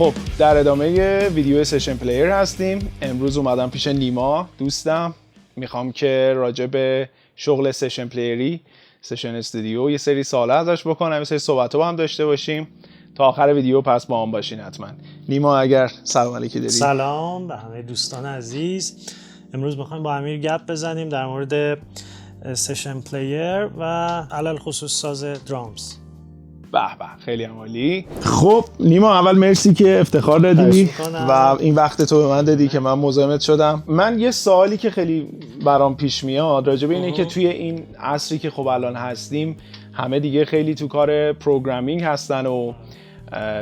خب در ادامه ویدیو سشن پلیر هستیم. امروز اومدم پیش نیما دوستم، میخوام که راجع به شغل سشن پلیری، سشن استودیو یه سری سوالا ازش بکنم، یه سری صحبت‌ها با هم داشته باشیم. تا آخر ویدیو پس با هم باشین حتما. نیما اگر سلام علیکی داری. سلام به همه دوستان عزیز. امروز میخوایم با امیر گپ بزنیم در مورد سشن پلیر و علل خصوص ساز درامز. به به، خیلی عالی. خب نیما، اول مرسی که افتخار دادی و این وقت تو به من دادی که من مزاحمت شدم. من یه سوالی که خیلی برام پیش میاد راجع به اینه که توی این عصری که خب الان هستیم، همه دیگه خیلی تو کار پروگرامینگ هستن و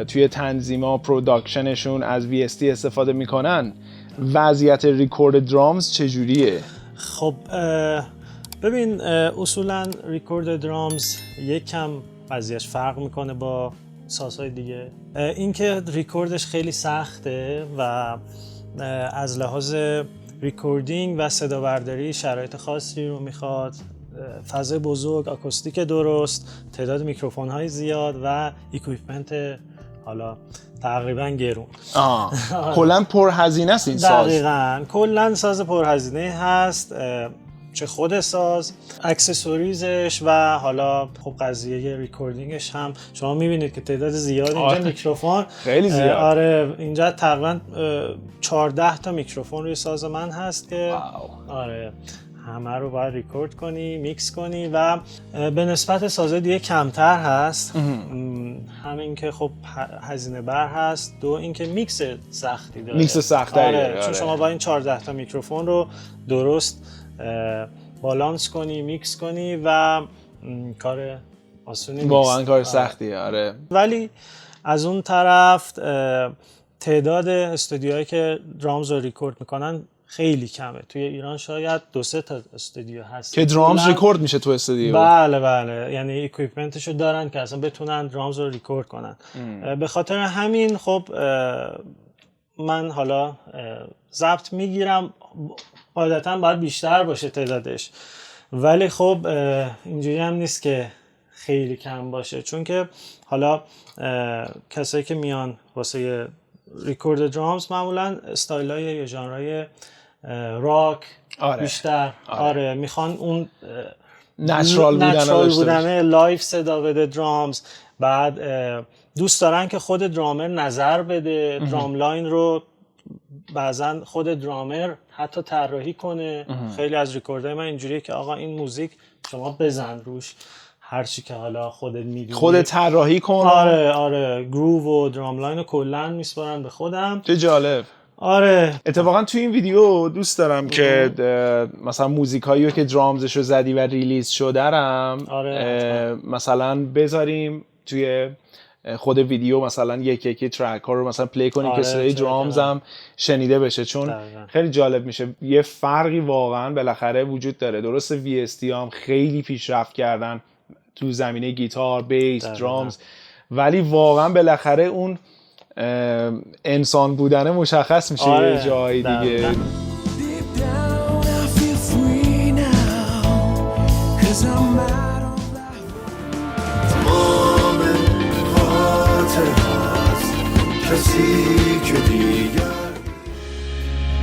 توی تنظیما پروداکشنشون از VST استفاده میکنن. وضعیت ریکورد درامز چجوریه؟ خب ببین، اصولا ریکورد درامز یکم وضعیتش فرق میکنه با سازهای دیگه. اینکه ریکوردش خیلی سخته و از لحاظ ریکوردینگ و صدا برداری شرایط خاصی رو میخواد، فضای بزرگ، آکوستیک درست، تعداد میکروفون های زیاد و اکویپمنت حالا تقریبا گرون. کلا پرهزینه است این ساز. دقیقاً کلا ساز پرهزینه هست، چه خود ساز، اکسسوریزش و حالا خب قضیه ریکوردینگش هم شما میبینید که تعداد زیاد اینجا میکروفون خیلی زیاد. آره اینجا تقریبا 14 تا میکروفون روی ساز من هست که آره همه رو باید ریکورد کنی، میکس کنی و به نسبت سازهای دیگه کمتر هست. همین که خب هزینه بر هست، دو اینکه میکس سختی داره. میکس سختی آره. چون شما با این 14 تا میکروفون رو درست بالانس کنی، میکس کنی و کار آسونی نیست. واقعا کار سختیه. آره. ولی از اون طرف تعداد استودیوهایی که درامز رو ریکورد میکنن خیلی کمه. توی ایران شاید 2-3 تا استودیو هست که درامز ریکورد میشه تو استودیو. بله یعنی اکویپمنتشو دارن که اصلا بتونن درامز رو ریکورد کنن. به خاطر همین خب من حالا ضبط میگیرم، عادتا باید بیشتر باشه تعدادش، ولی خب اینجوری هم نیست که خیلی کم باشه، چون که حالا کسایی که میان واسه ریکورد درامز معمولا استایلای یا ژانرهای راک بیشتر آره میخوان اون نچرال بودن لایف صدا بده درامز. بعد دوست دارن که خود درامر نظر بده، درام لاین رو بعضا خود درامر حتی طراحی کنه. خیلی از ریکوردهای من اینجوریه که آقا این موزیک شما بزن روش، هر چی که حالا خودت میدونی خودت طراحی کن. آره گروو و درام لاین رو کلا میسپارن به خودم. چه جالب. آره اتفاقا تو این ویدیو دوست دارم که مثلا موزیکایی که درامزش رو زدی و ریلیز شده مثلا بذاریم توی خود ویدیو، مثلا یکی ترک ها رو مثلا پلی کنیم که صدای درامز هم شنیده بشه، چون خیلی جالب میشه. یه فرقی واقعا بالاخره وجود داره. درسته VST هم خیلی پیشرفت کردن تو زمینه گیتار، بیس، درامز، ولی واقعا بالاخره اون انسان بودن مشخص میشه یه جایی دیگه.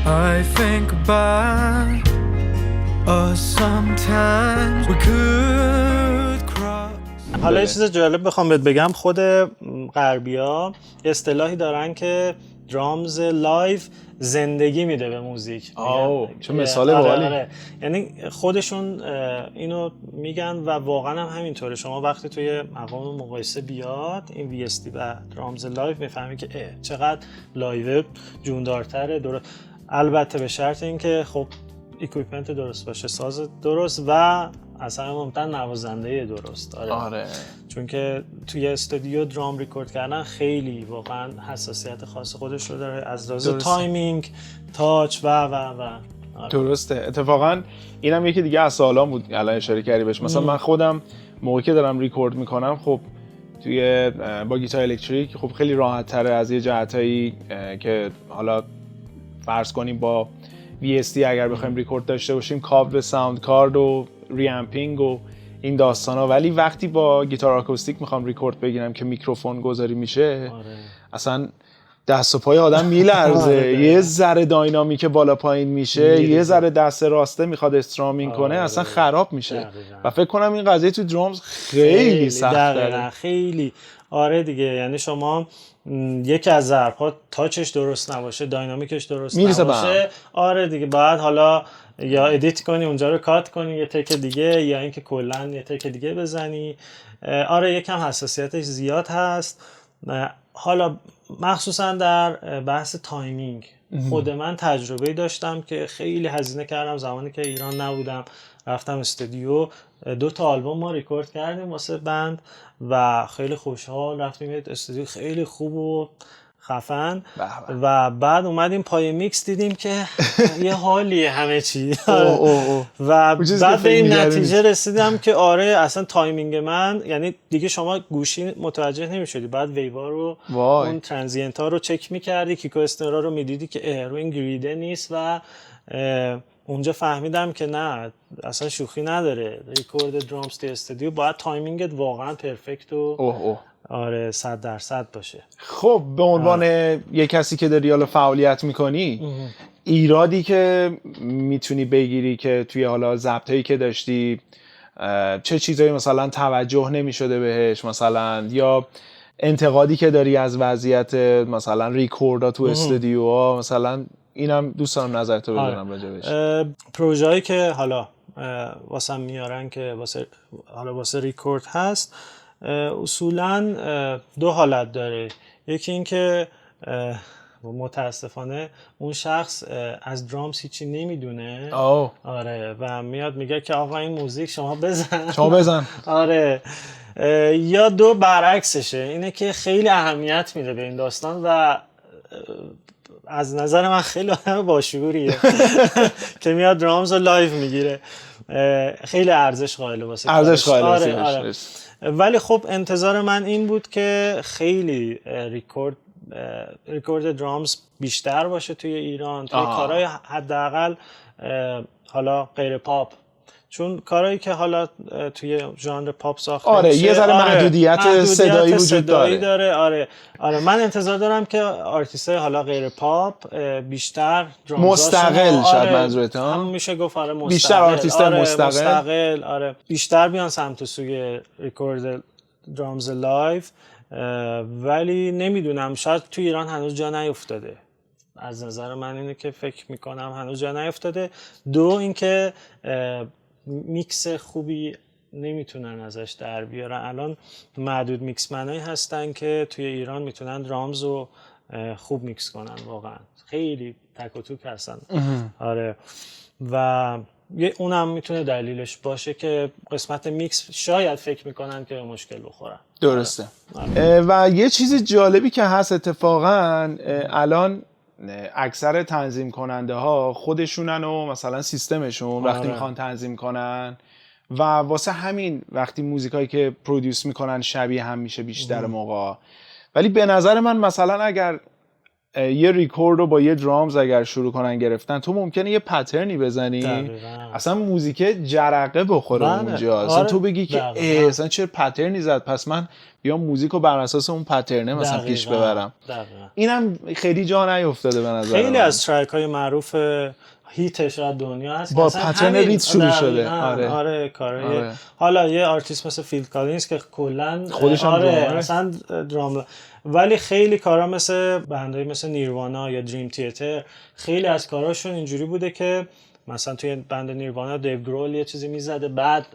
I think about us sometimes we could cross. حالا یه چیز جالب بخوام بهت بگم، خود غربی‌ها اصطلاحی دارن که درامز لایو زندگی میده به موزیک. چه مثال باحالی. یعنی خودشون اینو میگن و واقعا هم همینطوره. شما وقتی توی مقام مقایسه بیاد این VST و درامز لایو میفهمی که چقدر لایو جوندارتره. البته به شرط اینکه خب اکویپمنت درست باشه، ساز درست و اصلا مهمتر نوازنده درست. آره. چون که توی استودیو درام ریکورد کردن خیلی واقعا حساسیت خاص خودش رو داره، از لحاظ تایمینگ، تاچ و درسته. اتفاقا اینم یکی دیگه از سوالام بود الان اشاره کردی بهش. مثلا من خودم موقعی که دارم ریکورد میکنم، خب توی با گیتار الکتریک خب خیلی راحت تره از یه جهتایی که حالا فرض کنیم با VST اگر بخوایم ریکورد داشته باشیم، کابل ساوند کارد و ریامپینگ و این داستانا، ولی وقتی با گیتار آکوستیک میخوام ریکورد بگیرم که میکروفون گذاری میشه، اصلا دست و پای آدم میلرزه، یه ذره داینامیک بالا پایین میشه، یه ذره دست راسته میخواد استرامینگ کنه اصلا خراب میشه و فکر کنم این قضیه تو درامز خیلی سخته. خیلی آره دیگه، یعنی شما یکی از ضرب‌ها تاچش درست نباشه، داینامیکش درست نباشه، آره دیگه باید حالا یا ادیت کنی اونجا رو کات کنی یه تک دیگه، یا اینکه کلا یه تک دیگه بزنی. آره یکم حساسیتش زیاد هست. حالا مخصوصا در بحث تایمینگ خود من تجربه داشتم که خیلی هزینه کردم زمانی که ایران نبودم، رفتم استودیو 2 تا آلبوم ما ریکورد کردیم واسه بند و خیلی خوشحال رفتیم یه استودیو خیلی خوب و خفن و بعد اومدیم پای میکس دیدیم که یه حالیه همه چی و بعد به این نتیجه رسیدم که آره اصلا تایمینگ من، یعنی دیگه شما گوشی متوجه نمیشدی، بعد ویوا رو اون ترانزینت ها رو چک میکردی، کیکو استنرا رو میدیدی که رو این گریده نیست و اونجا فهمیدم که نه اصلا شوخی نداره، ریکورد درامز تو استودیو باید تایمینگت واقعا پرفکت و آره 100% باشه. خب به عنوان یه کسی که داری حالا فعالیت میکنی، ایرادی که میتونی بگیری که توی حالا ضبطایی که داشتی چه چیزایی مثلا توجه نمیشده بهش مثلا، یا انتقادی که داری از وضعیت مثلا ریکوردا تو استودیوها مثلا، اینم دوست دارم نظرتو بدونم راجع بهش. پروژه‌ای که حالا واسه میارن که واسه ریکورد هست اصولاً 2 حالت داره. یکی این که متاسفانه اون شخص از درامز هیچی نمیدونه، آره و میاد میگه که آقا این موزیک شما بزن آره. یا 2 برعکسشه، اینه که خیلی اهمیت میده به این داستان و از نظر من خیلی آدم باشعوریه که میاد درامز رو لایو میگیره، خیلی ارزش قائله واسه آره. ولی خب انتظار من این بود که خیلی ریکورد درامز بیشتر باشه توی ایران، توی کارهای حداقل حالا غیر پاپ، چون کارهایی که حالا توی ژانر پاپ ساخته میشه یه ذره محدودیت صدایی وجود داره. آره من انتظار دارم که آرتیستای حالا غیر پاپ بیشتر مستقل شاید منظورت هم میشه گفت مستقل، بیشتر آرتیستای مستقل بیشتر بیان سمت سوی ریکورد درامز لایو، ولی نمیدونم شاید توی ایران هنوز جا نیفتاده. از نظر من اینه که فکر میکنم هنوز جا نیفتاده. 2 اینکه میکس خوبی نمیتونن ازش در بیارن. الان معدود میکس منایی هستن که توی ایران میتونن درامز رو خوب میکس کنن، واقعا خیلی تک و توک هستن. آره و اونم میتونه دلیلش باشه که قسمت میکس شاید فکر میکنن که مشکل بخورن. درسته. و یه چیز جالبی که هست اتفاقا الان اکثر تنظیم کننده ها خودشونن و مثلا سیستمشون وقتی میخوان تنظیم کنن و واسه همین وقتی موزیکایی که پرودیوس میکنن شبیه هم میشه بیشتر موقع. ولی به نظر من مثلا اگر یه ریکورد رو با یه درامز اگر شروع کنن گرفتن، تو ممکنه یه پترنی بزنی اصلا موزیک جرقه بخوره اونجا، اصلا تو بگی که اصلا چه پترنی زد، پس من بیام موزیک رو بر اساس اون پترنه مثلا پیش ببرم. اینم خیلی جا نیفتاده به نظر خیلی از ترک های معروف هیت شاید دنیا هست با پترن ریت شروع شده. آره کارهای حالا یه آرتیست مثل فیل کالینز که کلا خودش هم اصلا درام، ولی خیلی کارا مثل بندای مثل نیروانا یا دریم تیاتر خیلی از کاراشون اینجوری بوده که مثلا توی بند نیروانا دیو گرول یه چیزی میزده بعد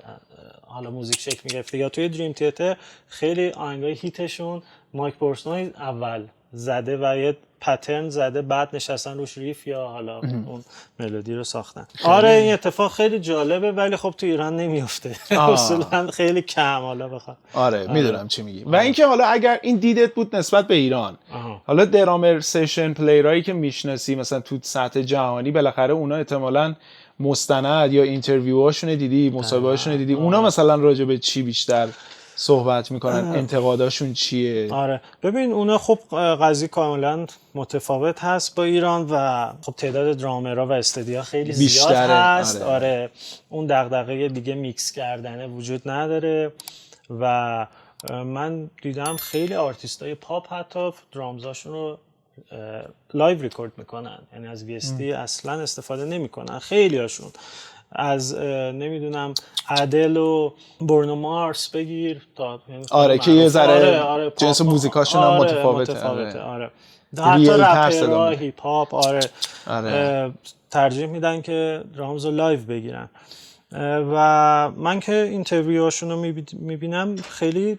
حالا موزیک شکل میگرفته، یا توی دریم تیاتر خیلی آهنگای هیتشون مایک پورسنوی اول زده و یه پترن زده بعد نشستن روش ریف یا حالا اون ملودی رو ساختن. آره این اتفاق خیلی جالبه ولی خب تو ایران نمیفته اصولا، خیلی کم حالا بخوام. آره میدونم چی میگی. و اینکه حالا اگر این دیدت بود نسبت به ایران، حالا درامر سشن پلیرایی که میشناسی مثلا تو سطح جهانی بالاخره اونا احتمالاً مستند یا اینترویوهاشون دیدی، مصاحبه‌هاشون دیدی، اونا مثلا راجع به چی بیشتر صحبت میکنن، انتقاداشون چیه؟ آره ببین اونا خب قضیه کاملا متفاوت هست با ایران و خب تعداد درامرها و استودیوها خیلی زیاد هست. آره اون دغدغه دیگه میکس کردنه وجود نداره و من دیدم خیلی آرتیستای پاپ حتی درامزاشون رو لایو ریکورد میکنن، یعنی از VST اصلا استفاده نمیکنن خیلی هاشون. از نمیدونم ادل و برونو مارس بگیر تا آره که یه ذره جنس موزیکاشون هم متفاوته. آره حتی رپرها هیپ هاپ ترجیح میدن که درامز رو لایو بگیرن. و من که اینترویوهاشون رو میبینم خیلی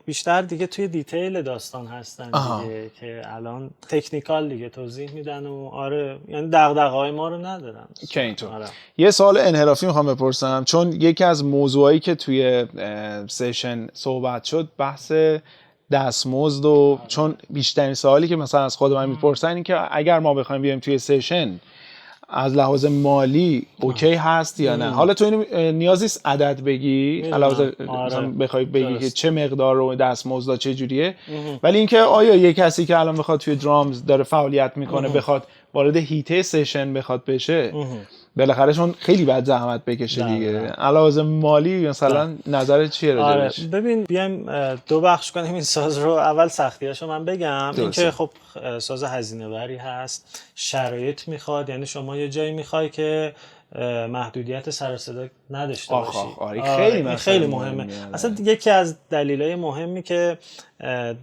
بیشتر دیگه توی دیتیل داستان هستن دیگه که الان تکنیکال دیگه توضیح میدن و یعنی دغدغه‌های ما رو ندارن که اینطور. یه سوال انحرافی میخوام بپرسم، چون یکی از موضوعایی که توی سشن صحبت شد بحث دستمزد و چون بیشترین سوالی که مثلا از خود من میپرسن این که اگر ما بخوایم بیایم توی سشن از لحاظ مالی اوکی هست یا نه. حالا تو اینو نیازی است عدد بگی علاوه مثلا بخوای بگی که چه مقدار رو دستمزد چه جوریه، ولی اینکه آیا یه کسی که الان بخواد توی درامز داره فعالیت میکنه بخواد وارد هیته سشن بخواد بشه بالاخره چون خیلی بعد زحمت بکشه دیگه، علاوه مالی مثلا نظرت چیه راجعش؟ ببین بیایم دو بخش کنیم این ساز رو. اول سختیاشو من بگم، اینکه خب ساز هزینه بری هست، شرایط میخواد، یعنی شما یه جایی میخوای که محدودیت سر و صدا نداشته باشی. خیلی مهمه. اصلا یکی از دلایل مهمی که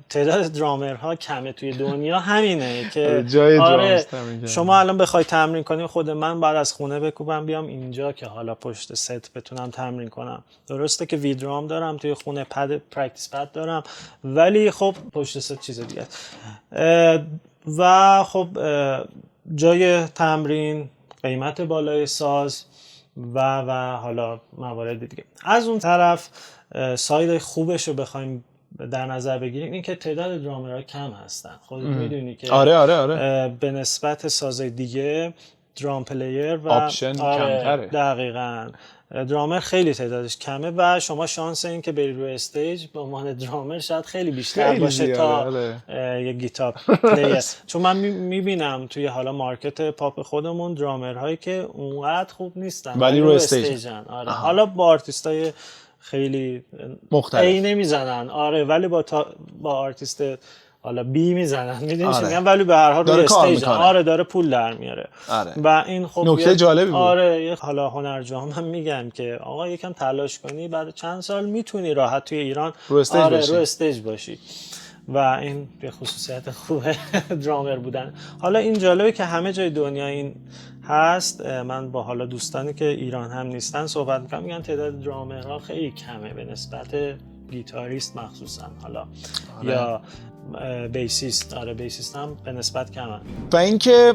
تعداد درامرها کمه توی دنیا همینه که شما الان بخوای تمرین کنی، خود من بعد از خونه بکوبم بیام اینجا که حالا پشت ست بتونم تمرین کنم. درسته که ویدرام دارم توی خونه، پرکتیس پد دارم، ولی خب پشت ست چیز دیگه. و خب جای تمرین، قیمت بالای ساز و حالا موارد دیگه. از اون طرف ساید خوبش رو بخوایم در نظر بگیریم این که تعداد درامرها کم هستن. خودت میدونی که به نسبت سازهای دیگه درام پلیر و آپشن کمتره. دقیقاً درامر خیلی تعدادش کمه و شما شانس این که بری روی استیج به عنوان درامر شاید خیلی بیشتر باشه تا یه گیتار پلیر. چون من میبینم توی حالا مارکت پاپ خودمون درامرهایی که اونقدر خوب نیستن ولی روی استیجن. حالا با آرتیستای خیلی مختلف ای نمیزنن ولی با آرتیست حالا بی میزنن، میدونی چی میگم، ولی به هر حال روی استیج داره پول در میاره. و این خب نکته جالبی بود. حالا هنرجوها هم میگن که آقا یکم تلاش کنی بعد چند سال میتونی راحت توی ایران رو استیج باشی. و این به خصوصیت خوبه درامر بودن. حالا این جالبه که همه جای دنیا این هست. من با حالا دوستانی که ایران هم نیستن صحبت میکنم، میگن تعداد درامرها خیلی کمه به نسبت گیتاریست مخصوصا، حالا یا بیسیست. بیسیست هم به نسبت کمه. و اینکه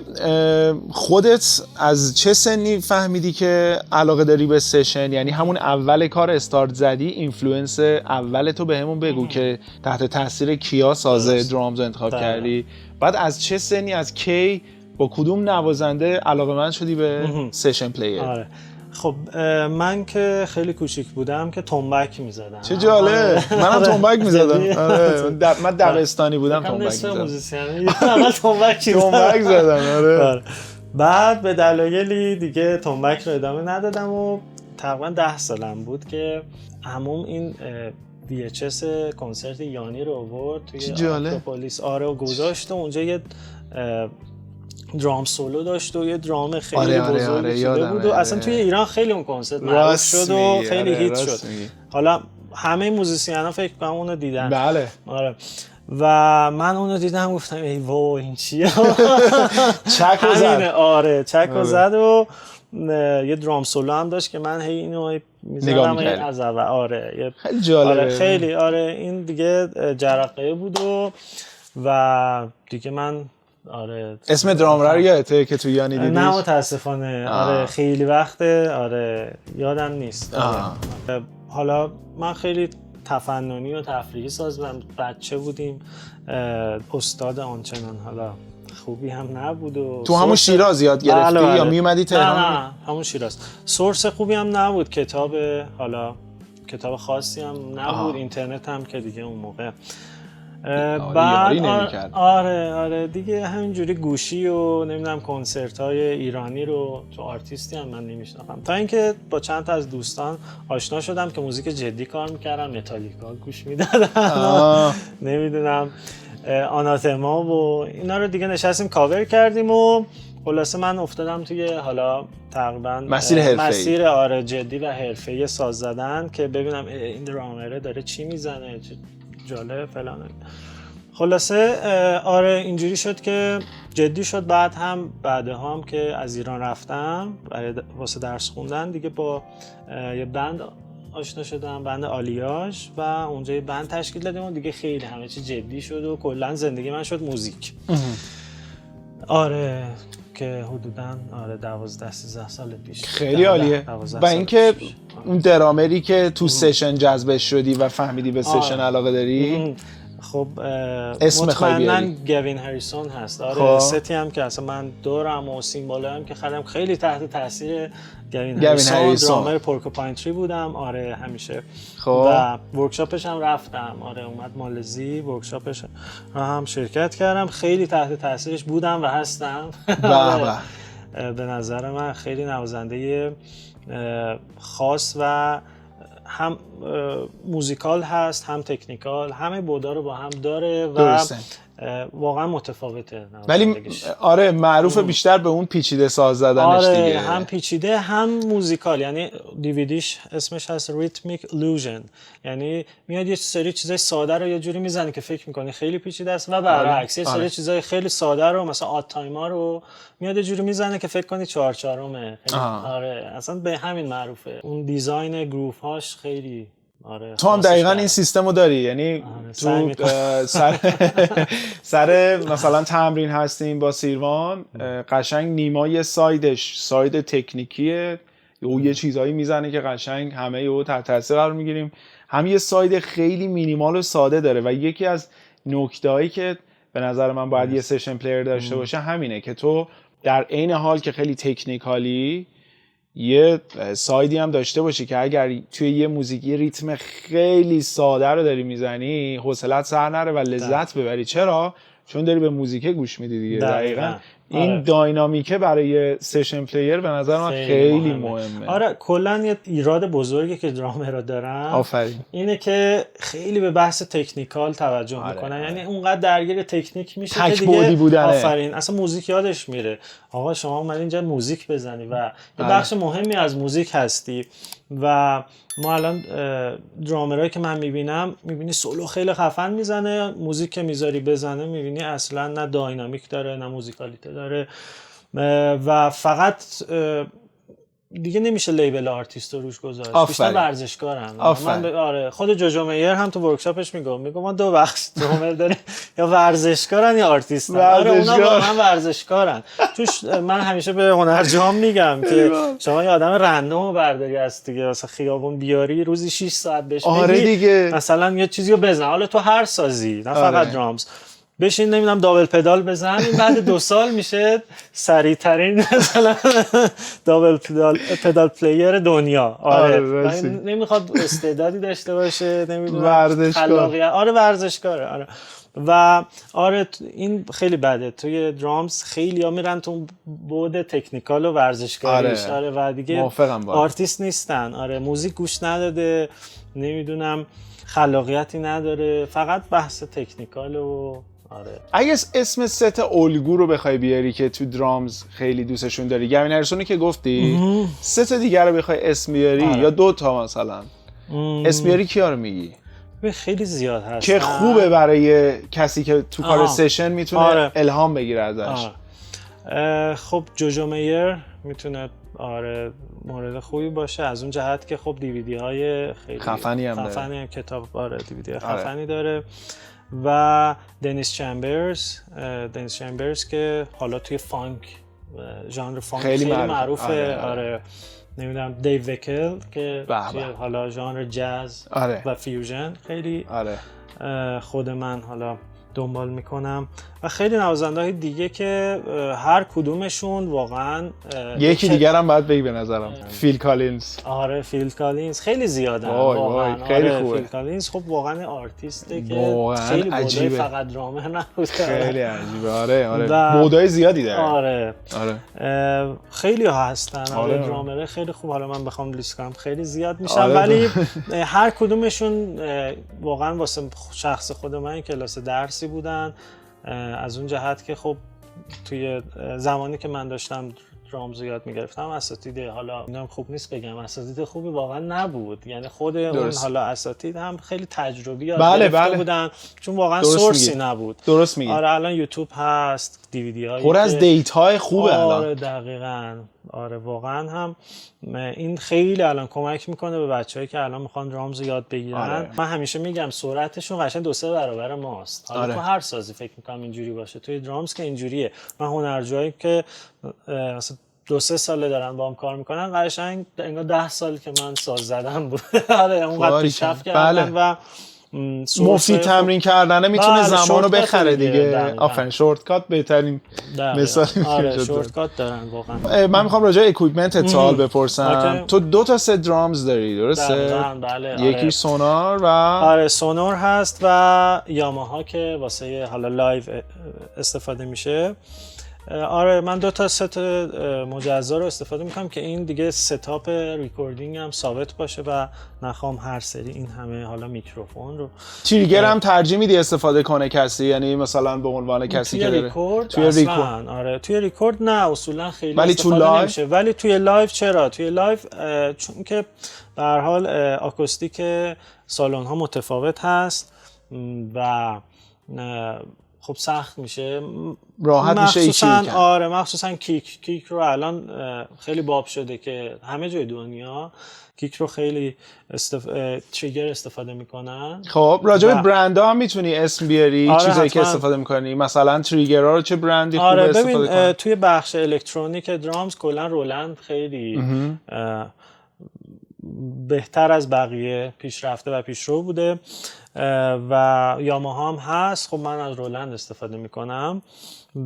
خودت از چه سنی فهمیدی که علاقه داری به سشن؟ یعنی همون اول کار استارت زدی، اینفلوئنس اول تو بهمون بگو که تحت تاثیر کیا ساز درامز انتخاب کردی، بعد از چه سنی، از کی، با کدوم نوازنده علاقه‌مند شدی به سشن پلیر؟ خب من که خیلی کوچیک بودم که تنبک میزدم. چه جالب. منم تنبک میزدم. من دبستانی بودم تنبک میزدم. اول تنبک زدم. بعد به دلایلی دیگه تنبک رو ادامه ندادم و تقریبا 10 سالم بود که عموم این VHS کنسرت یانی رو آورد توی آکروپولیس و گذاشت و اونجا یه درام سولو داشت و یه درام خیلی بزرگی شده بود و اصلا توی ایران خیلی اون کنسرت معروف شد و خیلی هیت شد. حالا همه موزیسین‌ها فکر کنم اونو دیدن. بله. و من اونو دیدم گفتم ای وای این چیه؟ چک زد. چک زد و یه درام سولو هم داشت که من هی اینو می‌زدم از اول. خیلی جالبه. خیلی این دیگه جرقه بود و دیگه من اسم درامر رو یادته که تو یانی دیدیش؟ نه متاسفانه. خیلی وقته یادم نیست. حالا من خیلی تفننی و تفریحی ساز بودم، بچه بودیم، استاد آنچنان حالا خوبی هم نبود و تو همون شیراز یاد گرفتی یا میومدی تهران؟ نه همون شیراز. سورس خوبی هم نبود، کتاب خاصی هم نبود. اینترنت هم که دیگه اون موقع بعد دیگه همینجوری گوشی و نمیدونم کنسرت های ایرانی رو تو آرتیستی هم من نمیشناختم، تا اینکه با چند تا از دوستان آشنا شدم که موزیک جدی کار میکردن، متالیکا گوش میدادن نمیدونم آناتما و اینا رو دیگه نشستیم کاور کردیم و خلاصه من افتادم توی حالا تقریبا مسیر آره جدی و حرفه‌ای ساز زدن که ببینم این درامره داره چی میزنه، جالب فلان. خلاصه آره اینجوری شد که جدی شد. بعدها هم که از ایران رفتم واسه درس خوندن دیگه با یه بند آشنا شدم، بند آلیاژ، و اونجا یه بند تشکیل دادیم و دیگه خیلی همه چی جدی شد و کلا زندگی من شد موزیک. آره که حدوداً 12-13 سال پیش. خیلی عالیه. و اینکه اون درامری که تو سشن جذبش شدی و فهمیدی به سشن علاقه داری، خب اسم مطمئناً گوین هریسون هست. آره ستی هم که اصلا من دورم و سیمبالا هم که خریدم خیلی تحت تاثیر گوین هریسون درامر پورکوپاین تری بودم. آره همیشه. خب و ورکشاپش هم رفتم. آره اومد مالزی، ورکشاپش رو هم شرکت کردم. خیلی تحت تاثیرش بودم و هستم. به نظر من خیلی نوازنده خاص و هم موزیکال هست هم تکنیکال، همه بودا رو با هم داره و واقعا متفاوته. ولی آره معروف بیشتر به اون پیچیده ساز زدنش دیگه. هم پیچیده هم موزیکال. یعنی دیویدیش اسمش هست ریتمیک illusion، یعنی میاد یه سری چیزای ساده رو یه جوری میزنه که فکر میکنی خیلی پیچیده است و برعکس یه سری چیزای خیلی ساده رو مثلا آد تایما رو میاد یه جوری میزنه که فکر کنی 4/4. آره اصلا به همین معروفه. اون دیزاین گروف هاش خیلی آره. تو هم دقیقاً این سیستمو داری، یعنی تو سر مثلا تمرین هستیم با سیروان، قشنگ نیما یه ساید تکنیکیه، یه چیزایی میزنه که قشنگ همه یهو تحت تاثیر قرار میگیریم. هم یه ساید خیلی مینیمال و ساده داره و یکی از نکته‌هایی که به نظر من باید یه سشن پلیر داشته باشه همینه که تو در عین حال که خیلی تکنیکالی یه سایدی هم داشته باشی که اگر توی یه موزیکی ریتم خیلی ساده رو داری میزنی حوصله‌ات سر نره و لذت ببری. چرا؟ چون داری به موزیک گوش میدی دیگه. دقیقاً این داینامیکه برای سشن پلیر به نظر من خیلی مهمه. آره کلا یه ایراد بزرگی که درامرها دارن آفرین اینه که خیلی به بحث تکنیکال توجه میکنن. یعنی اونقدر درگیر تکنیک میشه که دیگه آفرین اصلا موزیک یادش میره. آقا شما اومدین اینجا موزیک بزنی و یه بخش مهمی از موزیک هستی. و ما الان درامرایی که من میبینی سولو خیلی خفن میزنه، موزیک که میذاری بزنه میبینی اصلا نه داینامیک داره نه موزیکالیته داره و فقط دیگه نمیشه لیبل آرتیست رو روش گذاشت. بیشتر ورزشکارن. من آره خود جوجو میر هم تو ورکشاپش میگه ما دو بخش درامر داریم، یا ورزشکارن یا آرتیستن. آره اونا واقعا ورزشکارن. توش من همیشه به هنرجام میگم که شما یه آدم رندومو برداری از دیگه مثلا خیابون بیاری روزی 6 ساعت بهش بگی مثلا یه چیزی رو بزن، حالا تو هر سازی نه فقط درامز، بشین نمیدونم دابل پدال بزن، این بعد 2 سال میشه سریع ترین مثلا دابل پدال پلیر دنیا. آره نمیخواد استعدادی داشته باشه، نمیدونم خلاقیت. آره ورزشکاره. آره و آره این خیلی بده. توی درامز خیلی ها میرن تو بعد تکنیکال و ورزشکاریش. آره و دیگه آرتیست نیستن. آره موزیک گوش نداده، نمیدونم خلاقیتی نداره، فقط بحث تکنیکال و آره. اگه اسم ست الگو رو بخوای بیاری که تو درامز خیلی دوستشون داری، گوین هریسونی که گفتی، ست دیگر رو بخوای اسم بیاری یا 2 تا مثلا اسم بیاری کیا رو میگی؟ خیلی زیاد هست که خوبه برای کسی که تو کار سشن میتونه الهام بگیره ازش. خب جوجو میر میتونه مورد خوبی باشه از اون جهت که خب دیویدی های خیلی خفنی هم داره. کتاب دیویدی خفنی داره. و دنیس چمبرز که حالا توی فانک ژانر فانک خیلی معروفه. آره نمیدونم دیو وکل که توی حالا ژانر جاز و فیوژن خیلی خود من حالا دنبال میکنم. و خیلی نوازنده‌های دیگه که هر کدومشون واقعا یکی دیگر هم باید بگی به نظرم فیل کالینز. آره فیل کالینز خیلی زیادن واقعا خیلی خوبه. فیل کالینز خب واقعا آرتیسته که واقعاً خیلی عجیبه. بودای فقط درامر نبود، خیلی عجیبه. آره بودای زیادی داره. آره خیلی ها هستن. آره درامره خیلی خوب. حالا من بخوام لیست کنم خیلی زیاد میشن، ولی هر کدومشون واقعا واسه شخص خود من کلاس درسی بودن، از اون جهت که خب توی زمانی که من داشتم درامز یاد میگرفتم اساتید، حالا اینم خوب نیست بگم اساتید خوبی واقعا نبود، یعنی خود اون حالا اساتید هم خیلی تجربی یاد گرفته بودن، چون واقعا سورسی نبود. درست میگی. آره الان یوتیوب هست، دیویدی هایی پر از دیتاهای خوبه الان. آره دقیقاً. آره واقعا هم این خیلی الان کمک میکنه به بچه‌هایی که الان میخوان درامز یاد بگیرن. آره. من همیشه میگم سرعتشون قشنگ 2-3 برابر ماست. حالا تو هر سازی فکر میکنم اینجوری باشه، توی درامز که اینجوریه. من هنرجویی که مثلا 2-3 ساله دارن با هم کار میکنن، قشنگ انگار 10 سال که من ساز زدم بود. آره اونقدر پیشرفت کردن و مفید تمرین کردنه میتونه زمانو بخره دیگه. آفرین، شورتکات بهترین مثال. آره شورتکات دارن واقعا. من میخوام راجع به اکویپمنت سوال بپرسم. تو 2 تا ست درامز داری درسته؟ بله. یکی سونار و آره سونار هست و یاماها که واسه حالا لایو استفاده میشه. آره من 2 تا ست مجزا رو استفاده میکنم که این دیگه ستاپ ریکوردینگ هم ثابت باشه و نخوام هر سری این همه حالا میکروفون رو. تریگر هم ترجیح میدی استفاده کنه کسی؟ یعنی مثلا به عنوان کسی که داره توی ریکورد؟ آره توی ریکورد نه اصولا خیلی ولی استفاده نمیشه، ولی توی لایو چرا؟ توی لایو چون که به هر حال آکوستیک سالن ها متفاوت هست و خب سخت میشه، راحت میشه ایشون. آره مخصوصا کیک رو الان خیلی باب شده که همه جای دنیا کیک رو خیلی تریگر استفاده میکنن. خب راجع به برندها هم میتونی اسم بیاری؟ چیزایی که استفاده میکنی مثلا تریگرها رو چه برندی خوبه استفاده کنی؟ توی بخش الکترونیک درامز کلا رولند خیلی بهتر از بقیه پیشرفته و پیشرو بوده و یاماها هم هست. خب من از رولند استفاده میکنم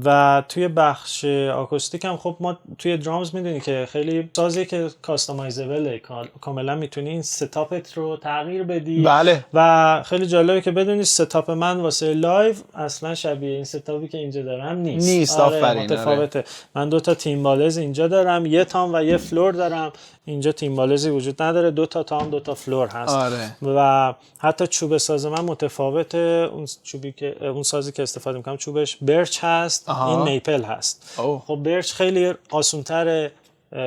و توی بخش آکوستیک هم خب ما توی درامز میدونی که خیلی سازی که کاستومایزبله، کاملا میتونی این ستاپت رو تغییر بدی. بله. و خیلی جالبه که بدونی ستاپ من واسه لایو اصلا شبیه این ستاپی که اینجا دارم نیست. آفرین. متفاوته. من 2 تا تیمبالز اینجا دارم، یه تام و یه فلور دارم. اینجا تیمبالزی وجود نداره، 2 تا تام 2 تا فلور هست. و حتی چوب ساز من متفاوته. اون چوبی که اون سازی که استفاده میکنم چوبش برچ هست. این میپل هست. خب برچ خیلی آسان‌تره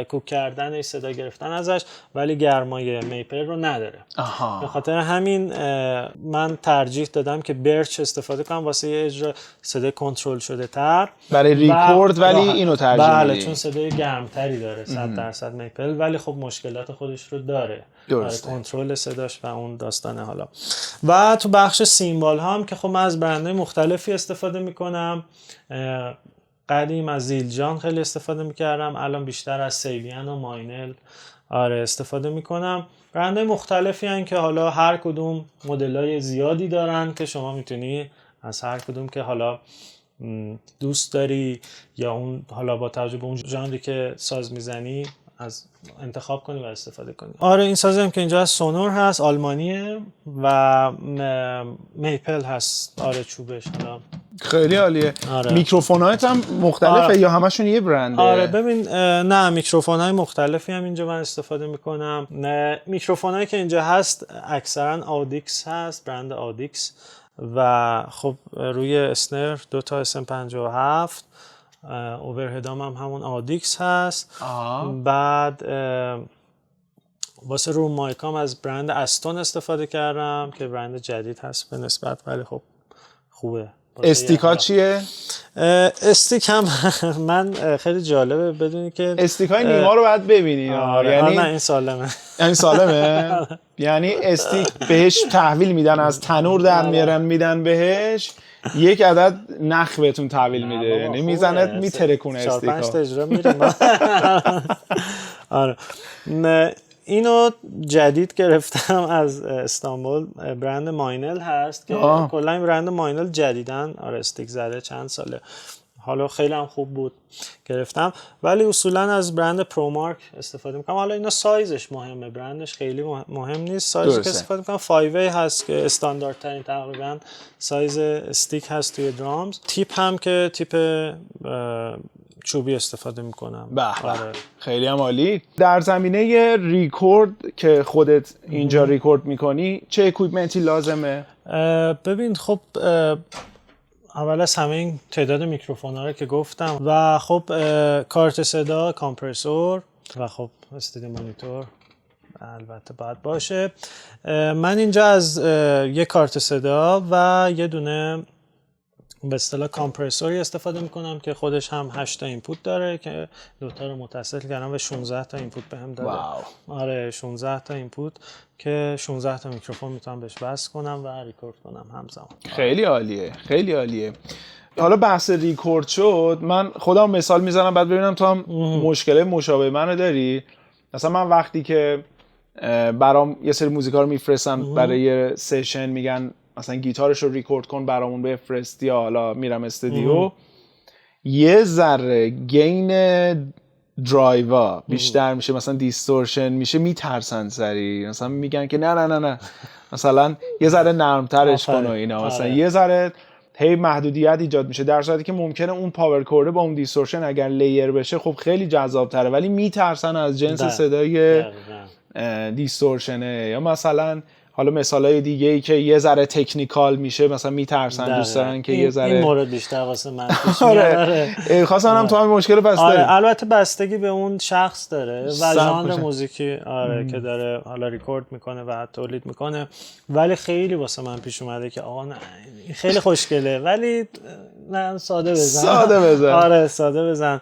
کوک کردن، صدا گرفتن ازش، ولی گرمای میپل رو نداره. به خاطر همین من ترجیح دادم که برچ استفاده کنم واسه یه اجرا صدای کنترل شده تر برای ریکورد، ولی اینو ترجیح میدی؟ بله چون صدای گرمتری داره 100% میپل، ولی خب مشکلات خودش رو داره. کنترل صداش و اون داستانه. حالا و تو بخش سیمبال هم که خب من از برندهای مختلفی استفاده میکنم. قدیم از زیلجان خیلی استفاده میکردم، الان بیشتر از سیلیان و ماینل استفاده میکنم. برندهای مختلفی هستن که حالا هر کدوم مدل‌های زیادی دارن که شما میتونی از هر کدوم که حالا دوست داری یا اون حالا با توجه به اون ژانری که ساز میزنی از انتخاب کنی و استفاده کنی. آره این سازی هم که اینجا هست سونور هست، آلمانیه و میپل هست. آره چوبش حالا خیلی عالیه. میکروفونات هم مختلفه یا همشون یه برنده؟ آره ببین نه میکروفونای مختلفی هم اینجا من استفاده میکنم. میکروفونایی که اینجا هست اکثرا آودیکس هست، برند آودیکس و خب روی اسنر 2 تا SM57 اوورهدام هم همون آودیکس هست. بعد واسه رو مایکام از برند استون استفاده کردم که برند جدید هست به نسبت، ولی خب خوبه. استیکا چیه؟ استیک هم من خیلی جالبه بدونی که استیکای نیما رو باید ببینی. یعنی نه این سالمه. این سالمه؟ یعنی استیک بهش تحویل میدن، از تنور در میارن میدن بهش، یک عدد نخ بهتون تحویل میده، یعنی میزنه میترکونه استیکا. 4-5 تا اجرا میریم. آره اینو جدید گرفتم از استانبول، برند ماینل هست که کلا این برند ماینل جدیدن استیک زده چند ساله، حالا خیلی هم خوب بود گرفتم، ولی اصولا از برند پرومارک استفاده میکنم. حالا اینا سایزش مهمه، برندش خیلی مهم نیست، سایزی که استفاده میکنم 5A هست که استاندارد ترین تقریبا سایز استیک هست توی درامز. تیپ هم که تیپ چوبی استفاده میکنم. خیلی هم عالی. در زمینه ریکورد که خودت اینجا ریکورد میکنی چه اکویپمنتی لازمه؟ ببین خب اول از همه این تعداد میکروفون ها رو که گفتم و خب کارت صدا، کامپرسور و خب استودیو مانیتور البته باید باشه. من اینجا از یه کارت صدا و یه دونه به اصطلاح کامپرسوری استفاده میکنم که خودش هم 8 تا اینپوت داره که دوتا رو متصل کردم و 16 تا اینپوت بهم داده. آره 16 تا اینپوت که 16 تا میکروفون میتونم بهش وصل کنم و ریکورد کنم همزمان. خیلی عالیه، خیلی عالیه. حالا بحث ریکورد شد، من خودم مثال میزنم بعد ببینم تو هم مشکل مشابه منو داری. مثلا من وقتی که برام یه سری موزیکا رو میفرستن برای یه سشن، میگن مثلا گیتارش رو ریکورد کن برامون بفرست، یا حالا میرم استودیو، یه ذره گین درایوا بیشتر میشه، مثلا دیستورشن میشه، میترسن سری، مثلا میگن که نه مثلا یه ذره نرمترش کن و اینا، مثلا یه ذره هی محدودیت ایجاد میشه، در صورتی که ممکنه اون پاور کورد با اون دیستورشن اگر لیر بشه خب خیلی جذاب تره، ولی میترسن از جنس صدای دیستورشنه. یا مثلا حالا مثالای دیگه ای که یه ذره تکنیکال میشه، مثلا میترسن دوست دارن که یه ذره این مورد بیشتر واسه من پیش میاد. خواستم هم تو هم مشکل پس داری. البته بستگی به اون شخص داره و ژانر موزیکی که داره حالا ریکورد میکنه و تولید میکنه، ولی خیلی واسه من پیش اومده که آقا نه این خیلی خوشگله ولی نه ساده بزن. آره ساده بزن.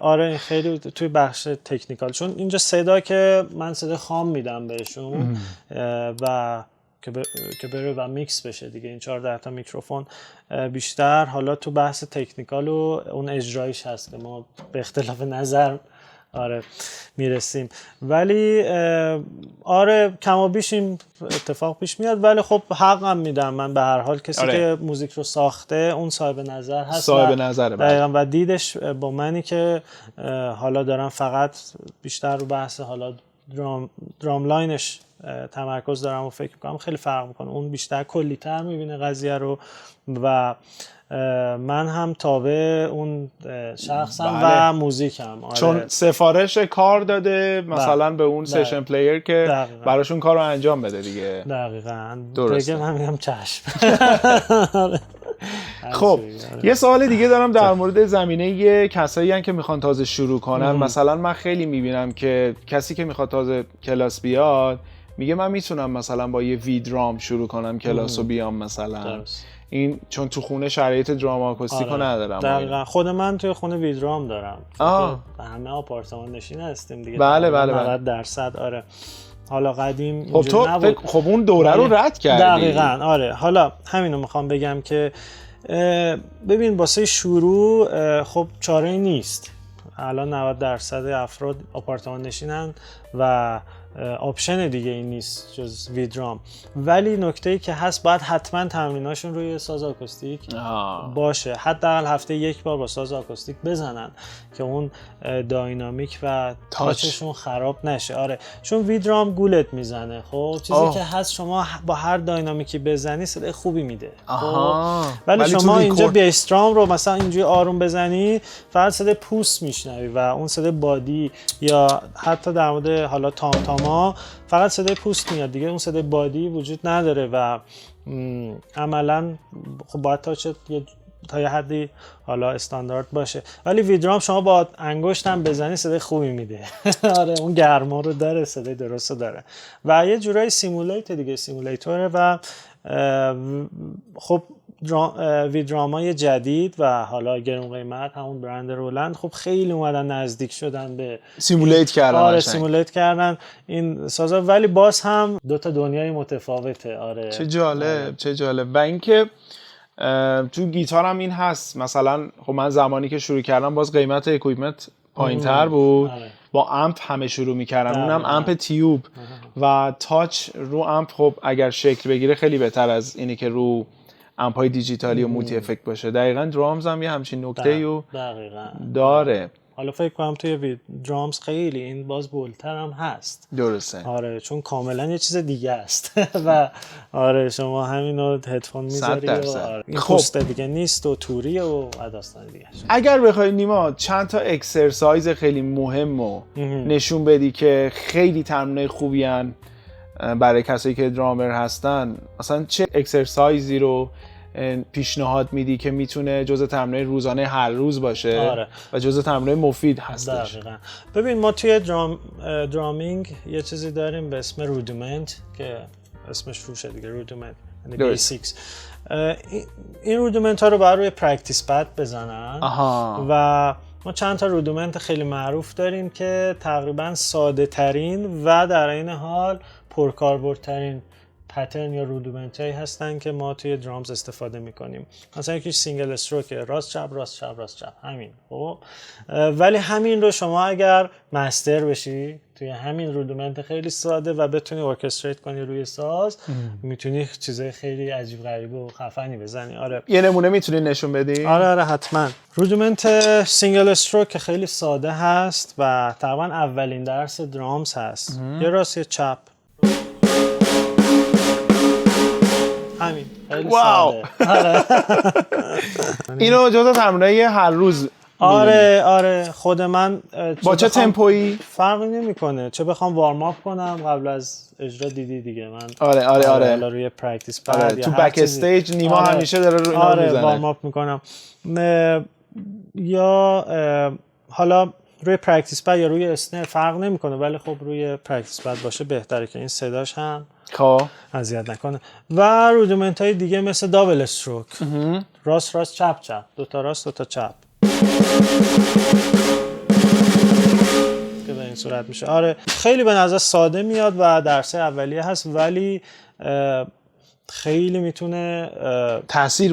آره این خیلی توی بخش تکنیکال، چون اینجا صدا که من صدا خام میدم بهشون و که بره و میکس بشه دیگه، این 14 تا میکروفون بیشتر حالا تو بحث تکنیکال و اون اجرایش هست که ما به اختلاف نظر میرسیم، ولی آره کم و بیش این اتفاق پیش میاد، ولی خب حقم میدم من به هر حال کسی که موزیک رو ساخته اون صاحب نظر هست، صاحب نظره دقیقاً، و دیدش با منی که حالا دارم فقط بیشتر رو بحث حالا درام لاینش تمرکز دارم و فکر میکنم خیلی فرق میکنه، اون بیشتر کلی‌تر میبینه قضیه رو و من هم تابع اون شخصم و موزیکم. چون سفارش کار داده مثلا به اون سشن پلیر که براشون کارو انجام بده دیگه. دقیقاً دیگه من میگم چشم. خب یه سوال دیگه دارم در مورد زمینه کسایی هستن که میخوان تازه شروع کنن. مثلا من خیلی میبینم که کسی که میخواد تازه کلاس بیاد میگه من میتونم مثلا با یه وی درام شروع کنم کلاس رو بیام مثلا این چون تو خونه شرایط درام آکوستیکو ندارم. دقیقاً خود من توی خونه وی درام دارم. همه آپارتمان نشین هستیم دیگه. بله 90%. آره حالا قدیم خب تو خب اون دوره رو رد کردی. دقیقاً آره. حالا همینو میخوام بگم که ببین واسه شروع خب چاره‌ای نیست. الان 90% افراد آپارتمان نشینن و آپشن دیگه این نیست جز وی درام، ولی نکته‌ای که هست باید حتما تمریناشون روی ساز آکوستیک باشه، حداقل هفته یک بار با ساز آکوستیک بزنن که اون داینامیک و تاچشون خراب نشه. آره چون وی درام گولت میزنه، خب چیزی که هست شما با هر داینامیکی بزنی صدای خوبی میده، ولی شما اینجا بیس درام رو مثلا اینجوری آروم بزنی فقط صدای پوست میشنوی و اون صدای بادی یا حتی در مورد حالا تام فقط صدای پوست میاد دیگه، اون صدای بادی وجود نداره و عملاً خب باید تا یه حدی حالا استاندارد باشه، ولی وی درام شما با انگشت هم بزنی صدای خوبی میده. آره اون گرما رو داره، صدای درست رو داره و یه جورای سیمولیت دیگه، سیمولیتوره و خب وی درامای جدید و حالا گرون قیمت همون برند رولند خب خیلی اومدن نزدیک شدن به سیمولیت کردن. آره سیمولیت کردن این سازا، ولی باز هم دوتا دنیای متفاوته. آره چه جالب چه جالب. و اینکه تو گیتار هم این هست، مثلا خب من زمانی که شروع کردم باز قیمت اکویپمنت پایین‌تر بود با امپ همه شروع میکردن، اونم امپ تیوب و تاچ رو امپ. خب اگر شکل بگیره خیلی بهتر از اینی که رو امپ های دیجیتالی و موتی افکت باشه. دقیقاً درامز هم یه همچین نکته‌ای داره. حالا فکر کنم توی درامز خیلی این باز بولتر هم هست. درسته. آره چون کاملا یه چیز دیگه است و آره شما همینو هدفون میذاری و این خوسته دیگه نیست و توریه و داستان دیگه. اگر بخوای نیما چند تا اکسرسایز خیلی مهم رو نشون بدی که خیلی تمرینای خوبی ان برای کسایی که درامر هستن، مثلا چه اکسرسایزی رو پیشنهاد میدی که میتونه جزء تمرین روزانه هر روز باشه و جزء تمرین مفید هستش؟ دقیقاً. ببین ما توی درامینگ یه چیزی داریم به اسم رودیمنت که اسمش روشه دیگه، رودیمنت یعنی بیسیکس. این رودیمنت ها رو برای پرکتیس پد بزنن و ما چند تا رودیمنت خیلی معروف داریم که تقریبا ساده ترین و در این حال پرکاربردترین پترن یا رودیمنتایی هستن که ما توی درامز استفاده میکنیم. مثلا یکیش سینگل استروک، راست چپ راست چپ راست چپ، همین. خب ولی همین رو شما اگر مستر بشی توی همین رودیمنت خیلی ساده و بتونی ارکستریت کنی روی ساز، میتونی چیزای خیلی عجیب غریب و خفنی بزنی. آره یه نمونه میتونی نشون بدی؟ آره حتما. رودیمنت سینگل استروک که خیلی ساده هست و تقریبا اولین درس درامز هست. یه راست یه چپ، همین. واو. اینو جزء تمرینای هر روز. آره خود من با چه تمپویی فرقی نمیکنه، چه بخوام وارم اپ کنم قبل از اجرا، دیدی دیگه من آره روی پرکتیس پد تو بک استیج نیما همیشه داره روی اینا میزنه. وارم اپ میکنم یا حالا روی پرکتیس پد یا روی اسنر فرق نمیکنه، ولی خب روی پرکتیس پد باشه بهتره که این صداش هم اذیت نکنه. و رودیمنت های دیگه مثل دابل استروک، راست راست چپ چپ، دوتا راست دوتا چپ که به این صورت میشه. آره خیلی به نظر ساده میاد و درس اولیه هست، ولی خیلی میتونه تاثیر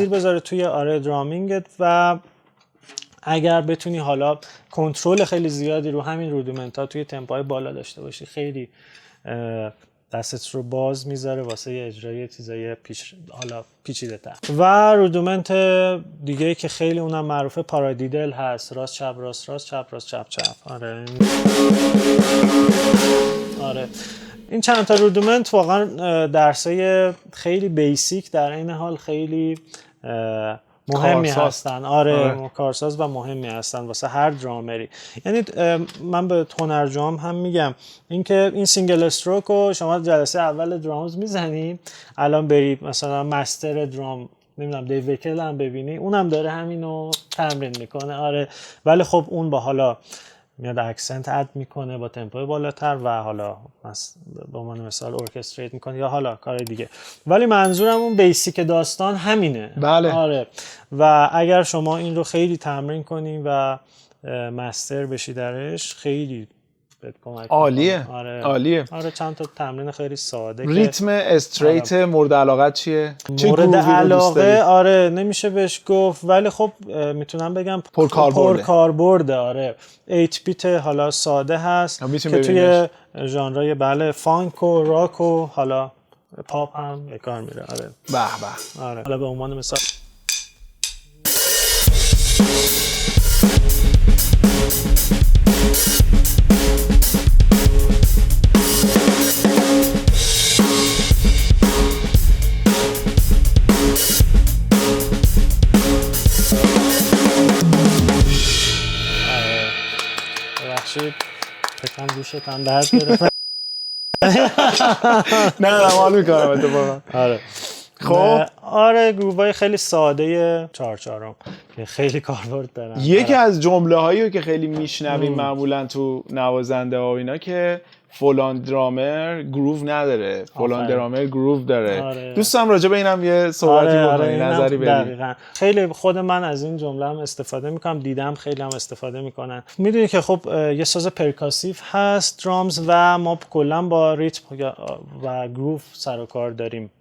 بذاره توی درامینگت و اگر بتونی حالا کنترل خیلی زیادی رو همین رودیمنت ها توی تمپای بالا داشته باشی، خیلی دستت رو باز میذاره واسه اجرای چیزای پیچیده تر. و رودیمنت دیگه که خیلی اونم معروفه پارادیدل هست، راست چپ راست راست چپ راست چپ چپ. آره این چند تا رودیمنت واقعا درسای خیلی بیسیک در این حال خیلی مهمی هستن. کارساز و مهمی هستن واسه هر درامری. یعنی من به هنرجوام هم میگم اینکه این سینگل استروک رو شما جلسه اول درامز میزنی، الان بری مثلا مستر درام نمیدونم دیو وکل هم ببینی، اونم داره همینو تمرین میکنه. ولی خب اون با حالا میاد اکسنت اد میکنه با تمپو بالاتر و حالا به عنوان مثال ارکستریت میکنه یا حالا کار دیگه، ولی منظورم اون بیسیک داستان همینه. بله. و اگر شما این رو خیلی تمرین کنی و مستر بشی درش، خیلی بهت کمک عالیه. عالیه. چند تا تمرین خیلی ساده. ریتم استریت مورد علاقت چیه؟ مورد علاقه نمیشه بهش گفت، ولی خب میتونم بگم پرکاربرده. 8 بیت حالا ساده هست که توی ژانرهای فانک و راک و حالا پاپ هم به کار میره. به به. حالا به عنوان مثال فکرم گوشت هم درد گرفت. نه حال میکنم اتفاقا. خب گروهای خیلی ساده چهارچهارم که خیلی کاربرد دارن. یکی از جمله هایی که خیلی میشنویم معمولا تو نوازنده ها اینا که فلان درامر گروو نداره، فلان درامر گروو داره. دوستم راجع به اینم یه صحبتی بکنی، نظری بدی. دقیقاً. خیلی خود من از این جمله هم استفاده میکنم، دیدم خیلی هم استفاده میکنن. میدونی که خب یه ساز پرکاسیو هست درامز و ما کلا با ریتم و گروو سر و کار داریم.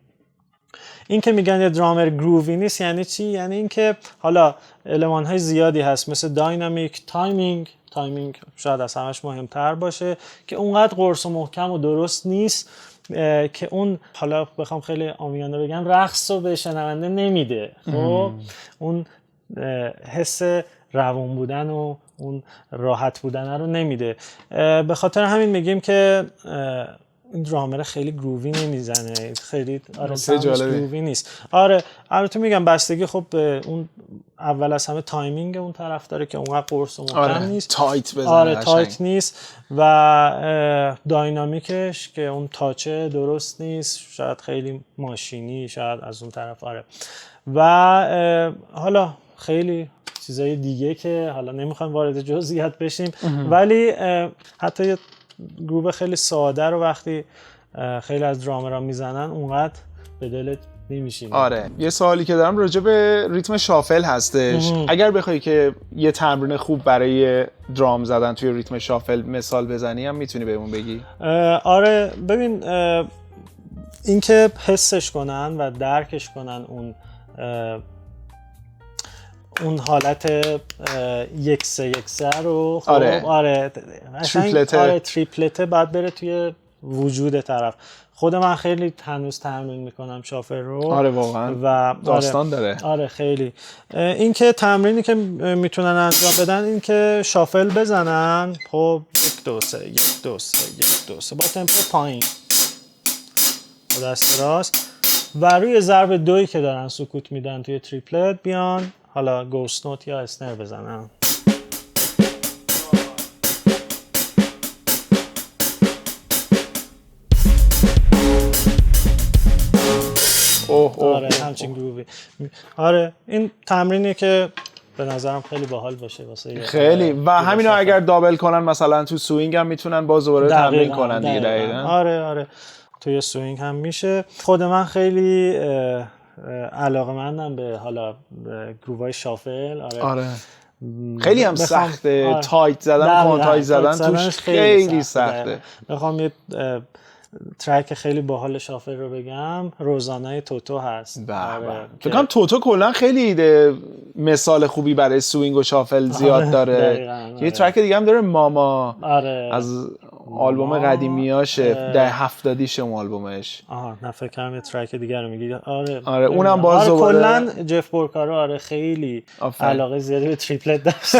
این که میگن یه درامر گرووی نیست یعنی چی؟ یعنی اینکه حالا المان‌های زیادی هست مثل داینامیک، تایمینگ شاید از همش مهمتر باشه که اونقدر قرص و محکم و درست نیست که اون حالا بخوام خیلی عامیانه بگم رقص رو به شنونده نمیده. خب اون حس روون بودن و اون راحت بودن رو نمیده. به خاطر همین میگیم که این درامر خیلی گرووی نمیزنه، خیلی گرووی نیست. آره البته میگم بستگی خب اون اول از همه تایمینگ اون طرف داره که اونقدر قرص و محکم نیست، تایت بزنه. آره تایت نیست و داینامیکش که اون تاچه درست نیست، شاید خیلی ماشینی، شاید از اون طرف. آره و حالا خیلی چیزای دیگه که حالا نمیخوایم وارد جزئیات بشیم ولی حتی یه گروه خیلی ساده رو وقتی خیلی از درامرها میزنن اونقدر به دلت نمیشینه. آره یه سوالی که دارم راجع به ریتم شافل هستش. اگر بخوای که یه تمرین خوب برای درام زدن توی ریتم شافل مثال بزنی هم میتونی بهمون بگی؟ آره ببین اینکه حسش کنن و درکش کنن اون حالت 1-3-1-3 رو خب آره تریپلته بعد بره توی وجود طرف. خود من خیلی هنوز تمرین میکنم شافل رو. آره واقعا و داستان داره. آره خیلی. این که تمرینی که میتونن انجام بدن این که شافل بزنن خب 1-2-3 با تمپو پایین با دست راست و روی ضرب دویی که دارن سکوت میدن توی تریپلت بیان حالا گوست نوت یا اسنر بزنن. آره همچین گرووی. آره این تمرینی که به نظرم خیلی باحال باشه واسه خیلی و همینو اگر دابل کنن مثلا تو سوینگ هم میتونن باز دوباره تمرین کنن دیگه. دقیقاً. آره توی سوینگ هم میشه. خود من خیلی علاقه‌مندم به حالا گروهای شافل. آره. خیلی هم سخته. تایت زدن کوانتایز زدن توش خیلی سخته. بخوام یه ترک خیلی باحال شافل رو بگم روزانه توتو هست. فکر کنم توتو کلا خیلی مثال خوبی برای سوینگ و شافل زیاد داره. یه ترک دیگه هم داره ماما از آلبوم قدیمیاشه ده 70 اون آلبومش. نه فکر کنم یه ترک دیگه رو میگی. آره اونم باز دوباره کلا جف بورکارو خیلی علاقه زیادی به تریپلت داشت.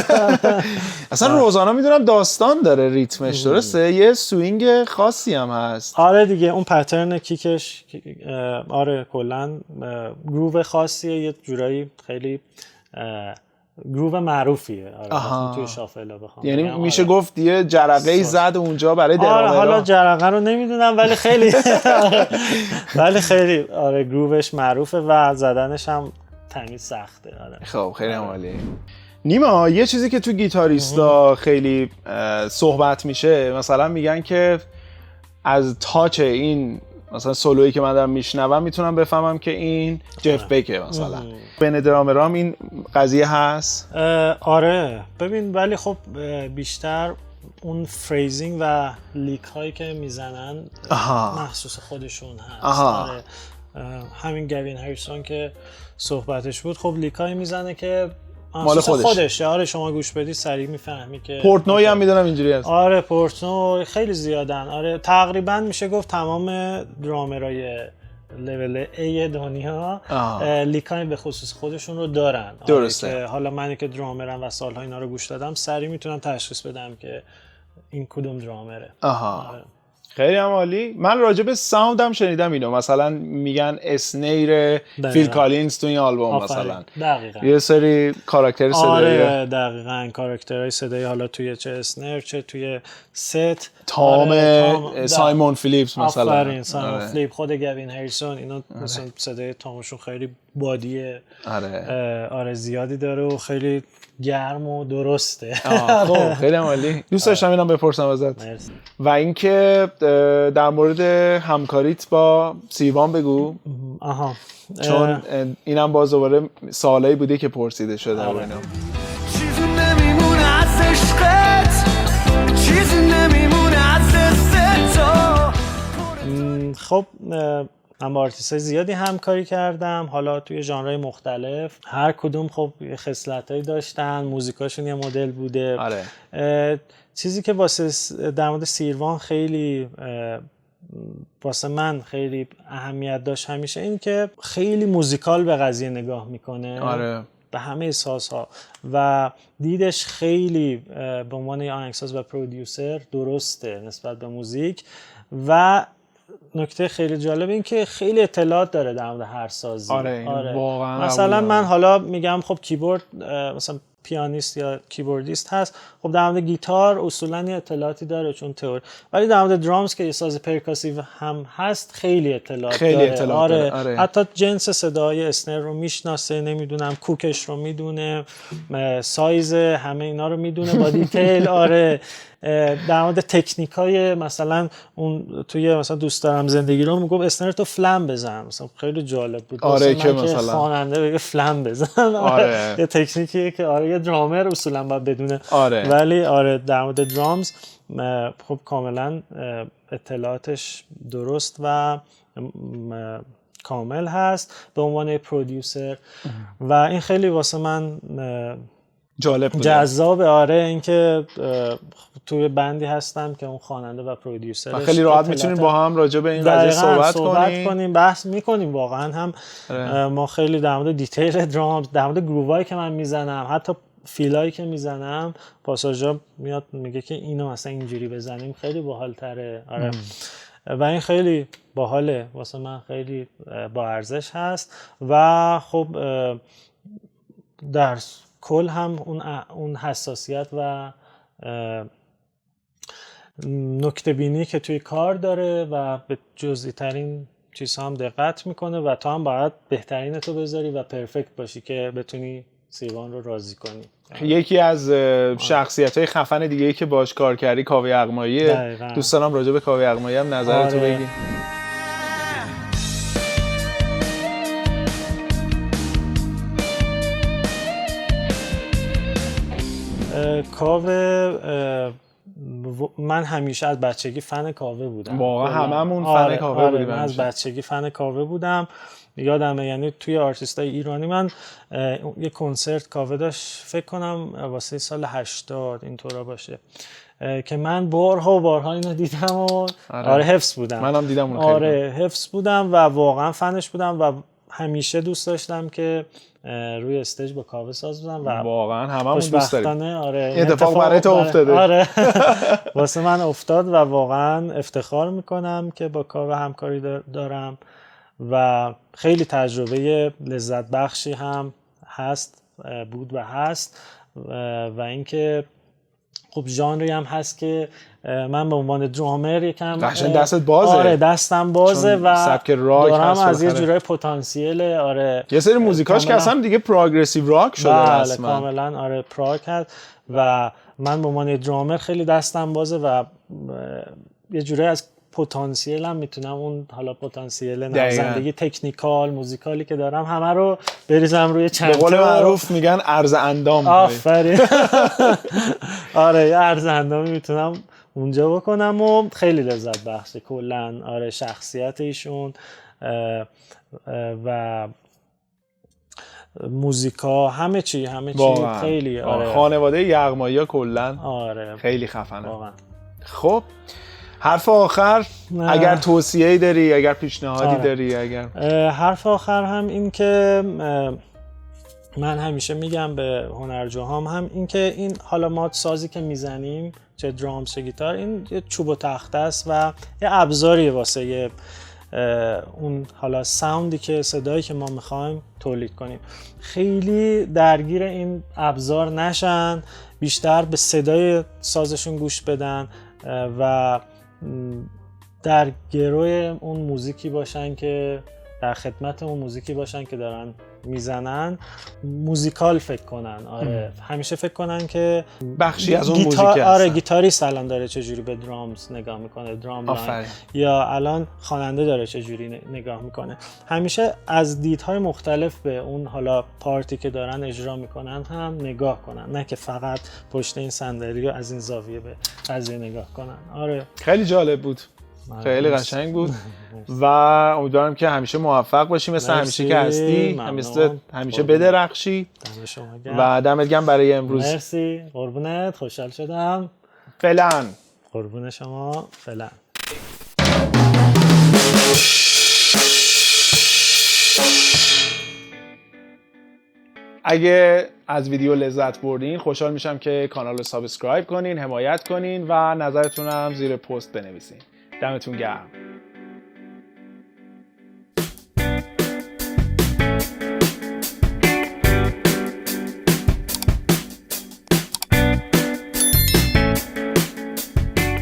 اصلا روزانا میدونم داستان داره ریتمش درسته یه سوینگ خاصی هم هست. آره دیگه اون پترن کیکش آره کلا گروو خاصیه، یه جورایی خیلی گروو معروفیه. آره توی شافل بخوام یعنی میشه گفت یه جرقه‌ای زد اونجا برای درامرها. حالا جرقه رو نمیدونم ولی خیلی آره گرووش معروفه و زدنش هم تمیز سخته. آره خب خیلی عالی. نیما یه چیزی که تو گیتاریستا خیلی صحبت میشه مثلا میگن که از تاچ این مثلا سولویی که من دارم میشنوم میتونم بفهمم که این جف بکه مثلا. بین درامرام این قضیه هست؟ آره ببین ولی خب بیشتر اون فریزینگ و لیک هایی که میزنن مخصوص خودشون هست. آره همین گوین هریسون که صحبتش بود خب لیک هایی میزنه که مال خودشه. آره شما گوش بدی سریع میفهمی که پورتنوی هم میدونم اینجوری هست. آره پورتنو خیلی زیادن. آره تقریبا میشه گفت تمام درامرای لول A دنیا لیکای به خصوص خودشون رو دارن. درسته. که حالا منی که درامرم و سالها اینا رو گوش دادم سریع میتونم تشخیص بدم که این کدوم درامره. آره. خیلی هم عالی. من راجع به ساوند هم شنیدم اینو مثلا میگن اسنیر فیل کالینز تو این آلبوم مثلا دقیقاً یه سری کاراکتر صدایی. آره دقیقاً کاراکترهای صدایی حالا توی چه اسنر چه توی ست تام سایمون فیلیپس مثلا. آفرین سایمون فیلیپ خود گوین هریسون اینا مثلا صدای تامشون خیلی بادیه آره زیادی داره و خیلی گرم و درسته. خب خیلی عالی. دوست داشتم اینم بپرسم ازت. مرسی. و اینکه در مورد همکاریت با سیوان بگو. چون اینم باز دوباره سوالایی بوده که پرسیده شده و اینا. چیزی نمیمونه از عشقت، چیزی نمیمونه از دست تو. خب من با آرتیست‌های زیادی همکاری کردم، حالا توی ژانرهای مختلف. هر کدوم خب خصلتایی داشتن، موزیکاشون یه مدل بوده. آره. چیزی که واسه در مورد سیروان خیلی واسه من خیلی اهمیت داشت همیشه این که خیلی موزیکال به قضیه نگاه میکنه. آره. به همه سازها و دیدش خیلی به عنوان آهنگساز و پرودیوسر درسته نسبت به موزیک. و نکته خیلی جالب این که خیلی اطلاعات داره در مورد هر سازی. آره. واقعا مثلا من حالا میگم خب کیبورد، مثلا پیانیست یا کیبوردیست هست، خب در مورد گیتار اصولا یه اطلاعاتی داره چون تئوری، ولی در مورد درامز که یه ساز پرکاسیو هم هست خیلی اطلاعات داره. آره. حتی جنس صدای اسنر رو میشناسه، نمیدونم کوکش رو میدونه، سایز همه اینا رو میدونه با دیتیل. آره. در مورد تکنیکای مثلا اون توی مثلا دوست دارم زندگی رو میگم اسنر تو فلم بزن، مثلا خیلی جالب بود. آره که مثلا خواننده بگه فلم بزن. آره. یه تکنیکیه که آره یه درامر اصولا باید بدونه. آره. ولی آره در مورد درامز خب کاملا اطلاعاتش درست و کامل هست به عنوان پرودیوسر و این خیلی واسه من جالب بود، جذابه. آره اینکه توی بندی هستم که اون خواننده و پرودیوسرش خیلی راحت میتونیم با هم راجع به این قضیه صحبت کنیم، بحث میکنیم. واقعا هم ما خیلی در مورد دیتیل درامز، در مورد گرووایی که من میزنم، حتی فیلایی که میزنم، پاساژا میاد میگه که اینو مثلا اینجوری بزنیم خیلی باحال‌تره. آره. و این خیلی باحاله واسه من، خیلی با ارزش هست و خب در کل هم اون حساسیت و نکته بینی که توی کار داره و به جزئی ترین چیزها هم دقت میکنه و تو هم باید بهترین تو بذاری و پرفکت باشی که بتونی سیروان رو راضی کنی. یکی از شخصیت‌های خفن دیگه‌ای که باش کار کردی کاوه یغماییه. دوست دارم راجع به کاوه یغمایی هم نظرتو بگی. کاوه من همیشه از بچگی فن کاوه بودم. واقعا هممون فن کاوه بودیم. من از بچگی فن کاوه بودم. یادمه یعنی توی آرتیستای ایرانی من یه کنسرت کاوه داشت، فکر کنم واسه سال 80 اینطورا باشه، که من بارها اینو دیدم و آره حفظ بودم. منم دیدم اون. آره حفظ بودم و واقعا فنش بودم و همیشه دوست داشتم که روی استیج با کاوه ساز بودم و واقعا هممون دوست داریم. آره اتفاق برای تو افتاده. آره واسه من افتاد و واقعا افتخار میکنم که با کاوه همکاری دارم و خیلی تجربه لذت بخشی هم هست، بود و هست و اینکه خب ژانری هم هست که من به عنوان درامر یکم قشنگ دستت بازه. آره دستم بازه و سبک راک دارم هست از یه جورای پتانسیل. آره یه سری موزیکاش که اصلا دیگه پروگرسیو راک شده رسما. کاملا آره پراگ هست و من به عنوان درامر خیلی دستم بازه و یه جورای از پتانسیلم میتونم اون حالا پتانسیل نوازندگی تکنیکال موزیکالی که دارم همه رو بریزم روی چند تا. به قول معروف میگن ارز اندام. آفرین. آره یه ارز اندامی میتونم اونجا بکنم و خیلی لذت بخشه کلا. آره شخصیت ایشون و موزیکا همه چی خیلی آره. خانواده یغمایی‌ها کلا آره خیلی خفنه واقعا. خب حرف آخر اگر توصیه‌ای داری، اگر پیشنهادی داری، اگر حرف آخر هم این که من همیشه میگم به هنرجوهام هم این که این حالا ما سازی که میزنیم چه درامز چه گیتار، این یه چوب و تخته است و یه ابزاریه واسه اون حالا ساوندی که صدایی که ما میخوایم تولید کنیم. خیلی درگیر این ابزار نشن، بیشتر به صدای سازشون گوش بدن و در گروی اون موزیکی باشن که در خدمت اون موزیکی باشن که دارن میزنن، موزیکال فکر کنن. آره همیشه فکر کنن که بخشی از اون موزیک هست. آره گیتاریست الان داره چجوری به درامز نگاه میکنه، درام لاین، یا الان خواننده داره چجوری نگاه میکنه. همیشه از دیدهای مختلف به اون حالا پارتی که دارن اجرا میکنن هم نگاه کنن، نه که فقط پشت این صندلی و از این زاویه به قضیه نگاه کنن. آره خیلی جالب بود. خیلی قشنگ بود و امیدوارم که همیشه موفق باشی مثل همیشه که هستی، مثل همیشه بدرخشی و دمت گرم برای امروز. مرسی قربونت، خوشحال شدم. فعلا قربون شما. فعلا. اگه از ویدیو لذت بردین خوشحال میشم که کانال رو سابسکرایب کنین، حمایت کنین و نظرتون هم زیر پست بنویسین. دمتون گرم.